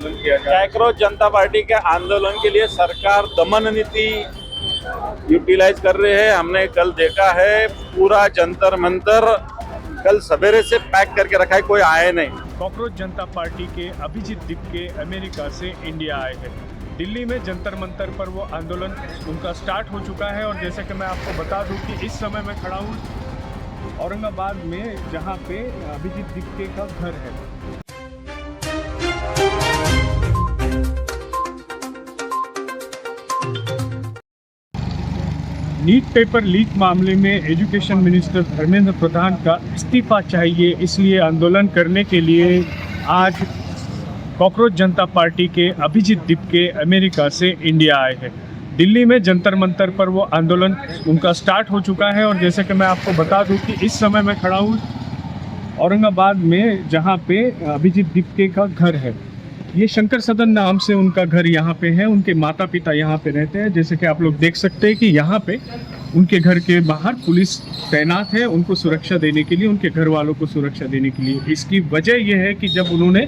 आंदोलन किया जा रहा है? काकरोच जनता पार्टी के आंदोलन के लिए सरकार दमन नीति यूटिलाइज कर रहे हैं। हमने कल देखा है पूरा जंतर मंतर कल सवेरे से पैक करके रखा है, कोई आए नहीं। काकरोच जनता पार्टी के अभिजीत दीपके अमेरिका से इंडिया आए हैं। दिल्ली में जंतर मंतर पर वो आंदोलन उनका स्टार्ट हो चुका है। और जैसे कि मैं आपको बता दूं कि इस समय मैं खड़ा हूँ औरंगाबाद में, जहाँ पे अभिजीत दीपके का घर है। नीट पेपर लीक मामले में एजुकेशन मिनिस्टर धर्मेंद्र प्रधान का इस्तीफा चाहिए, इसलिए आंदोलन करने के लिए आज काकरोच जनता पार्टी के अभिजीत दीपके अमेरिका से इंडिया आए हैं। दिल्ली में जंतर मंतर पर वो आंदोलन उनका स्टार्ट हो चुका है। और जैसे कि मैं आपको बता दूं कि इस समय मैं खड़ा हूँ औरंगाबाद में, जहाँ पे अभिजीत दीपके का घर है। ये शंकर सदन नाम से उनका घर यहाँ पे है। उनके माता पिता यहाँ पे रहते हैं। जैसे कि आप लोग देख सकते हैं कि यहाँ पे उनके घर के बाहर पुलिस तैनात है उनको सुरक्षा देने के लिए, उनके घर वालों को सुरक्षा देने के लिए। इसकी वजह यह है कि जब उन्होंने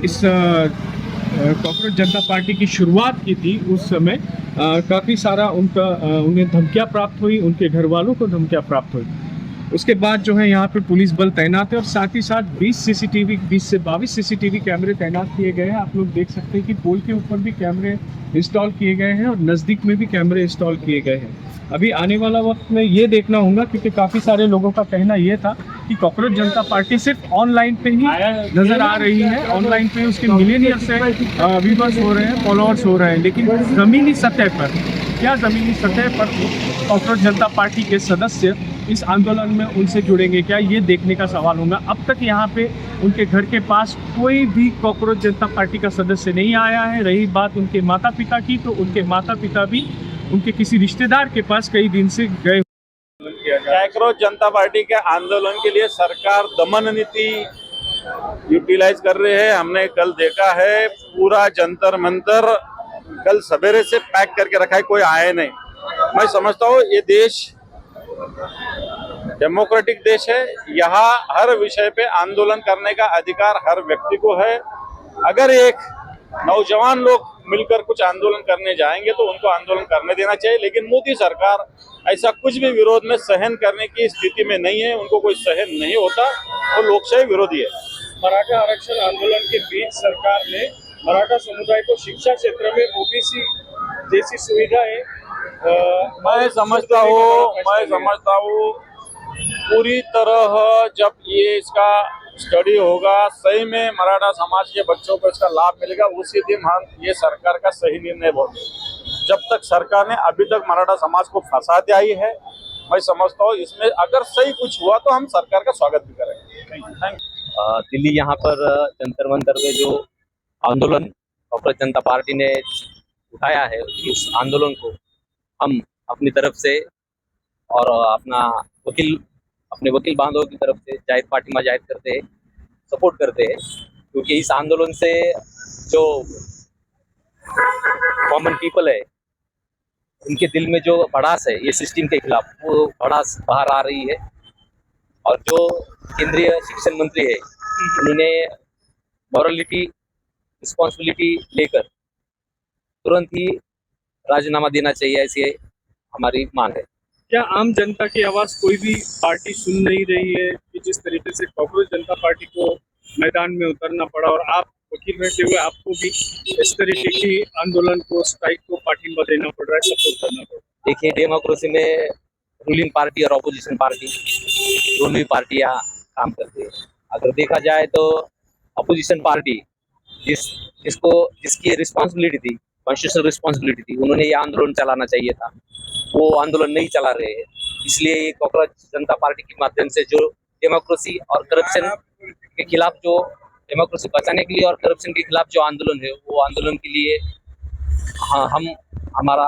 इस काकरोच जनता पार्टी की शुरुआत की थी, उस समय काफ़ी सारा उन्हें धमकियाँ प्राप्त हुई, उनके घर वालों को धमकियाँ प्राप्त हुई। उसके बाद जो है यहाँ पे पुलिस बल तैनात है और साथ ही साथ 20 से 22 सीसीटीवी कैमरे तैनात किए गए हैं। आप लोग देख सकते हैं कि पोल के ऊपर भी कैमरे इंस्टॉल किए गए हैं और नज़दीक में भी कैमरे इंस्टॉल किए गए हैं। अभी आने वाला वक्त में ये देखना होगा, क्योंकि काफ़ी सारे लोगों का कहना ये था कि काकरोच जनता पार्टी सिर्फ ऑनलाइन पे ही नज़र आ रही है, ऑनलाइन पे उसके मिलियनियर्स से व्यूवर्स हो रहे हैं, फॉलोअर्स हो रहे हैं, लेकिन ज़मीनी सतह पर क्या, ज़मीनी सतह पर काकरोच जनता पार्टी के सदस्य इस आंदोलन में उनसे जुड़ेंगे क्या, ये देखने का सवाल होगा। अब तक यहाँ पे उनके घर के पास कोई भी काकरोच जनता पार्टी का सदस्य नहीं आया है। रही बात उनके माता पिता की, तो उनके माता पिता भी उनके किसी रिश्तेदार के पास कई दिन से गए। काकरोच जनता पार्टी के आंदोलन के लिए सरकार दमन नीति यूटिलाइज कर रहे हैं। हमने कल देखा है पूरा जंतर मंतर कल सवेरे से पैक करके रखा है, कोई आए नहीं। मैं समझता हूँ ये देश डेमोक्रेटिक देश है। यहाँ हर विषय पे आंदोलन करने का अधिकार हर व्यक्ति को है। अगर एक नौजवान लोग मिलकर कुछ आंदोलन करने जाएंगे तो उनको आंदोलन करने देना चाहिए, लेकिन मोदी सरकार ऐसा कुछ भी विरोध में सहन करने की स्थिति में नहीं है। उनको कोई सहन नहीं होता, वो लोकशाही विरोधी है। मराठा आरक्षण आंदोलन के बीच सरकार ने मराठा समुदाय को शिक्षा क्षेत्र में ओबीसी जैसी सुविधाएं मैं समझता हूँ पूरी तरह जब ये इसका स्टडी होगा, सही में मराठा समाज के बच्चों को इसका लाभ मिलेगा, उसी दिन हम ये सरकार का सही निर्णय बोलेंगे। जब तक सरकार ने अभी तक मराठा समाज को फंसाते आई है, मैं समझता हूँ इसमें अगर सही कुछ हुआ तो हम सरकार का स्वागत भी करेंगे। Thank you. दिल्ली यहाँ पर जंतर मंतर में जो आंदोलन काकरोच जनता पार्टी ने उठाया है, उस आंदोलन को हम अपनी तरफ से और अपने वकील बांधवों की तरफ से जाहिर पार्टी में जाहिर करते हैं, सपोर्ट करते हैं। क्योंकि इस आंदोलन से जो कॉमन पीपल है, उनके दिल में जो भड़ास है ये सिस्टम के खिलाफ, वो भड़ास बाहर आ रही है। और जो केंद्रीय शिक्षण मंत्री है, उन्होंने मॉरलिटी रिस्पॉन्सिबिलिटी लेकर तुरंत ही राजीनामा देना चाहिए, ऐसी हमारी मांग है। क्या आम जनता की आवाज कोई भी पार्टी सुन नहीं रही है कि जिस तरीके से काकरोच जनता पार्टी को मैदान में उतरना पड़ा, और आप वकील रहते हुए आपको भी इस तरीके की आंदोलन को, स्ट्राइक को पार्टिंबा देना पड़ रहा है, सपोर्ट करना पड़ रहा है? देखिए, डेमोक्रेसी में रूलिंग पार्टी और अपोजिशन पार्टी दोनों ही पार्टियां काम करती है। अगर देखा जाए तो अपोजिशन पार्टी जिसकी रिस्पॉन्सिबिलिटी थी, कॉन्स्टिट्यूशनल रिस्पॉन्सिबिलिटी थी, उन्होंने ये आंदोलन चलाना चाहिए था, वो आंदोलन नहीं चला रहे हैं। इसलिए ये काकरोच जनता पार्टी के माध्यम से जो डेमोक्रेसी और करप्शन के खिलाफ, जो डेमोक्रेसी बचाने के लिए और करप्शन के खिलाफ जो आंदोलन है, वो आंदोलन के लिए हमारा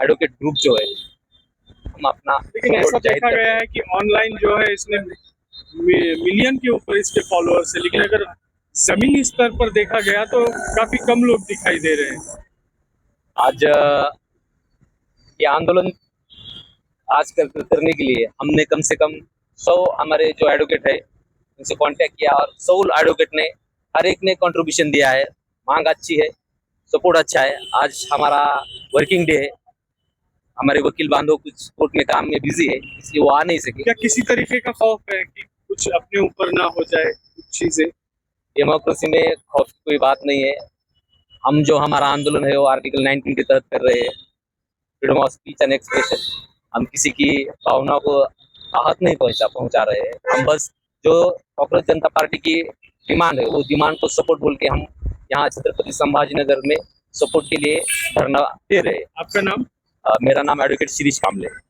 एडवोकेट ग्रुप जो है, हम अपना। लेकिन ऐसा देखा गया है कि ऑनलाइन जो है इसने मिलियन के ऊपर इसके फॉलोअर्स है, लेकिन अगर जमीनी स्तर पर देखा गया तो काफी कम लोग दिखाई दे रहे हैं। आज ये आंदोलन आज करने के लिए हमने कम से कम 100 हमारे जो एडवोकेट है उनसे कांटेक्ट किया, और 100 एडवोकेट ने हर एक ने कंट्रीब्यूशन दिया है। मांग अच्छी है, सपोर्ट अच्छा है। आज हमारा वर्किंग डे है, हमारे वकील बांधव कुछ कोर्ट में काम में बिजी है, इसलिए वो आ नहीं सके। क्या किसी तरीके का खौफ है कि कुछ अपने ऊपर ना हो जाए कुछ चीजें? डेमोक्रेसी में खौफ की कोई बात नहीं है। हम जो हमारा आंदोलन है वो आर्टिकल 19 के तहत कर रहे हैं, freedom of speech and expression. हम किसी की भावना को आहत नहीं पहुंचा रहे हैं। हम बस जो कॉकरोच जनता पार्टी की डिमांड है वो डिमांड को सपोर्ट बोल के हम यहाँ छत्रपति संभाजीनगर में सपोर्ट के लिए धरना दे रहे हैं। आपका नाम? मेरा नाम एडवोकेट शिरीष कामले है।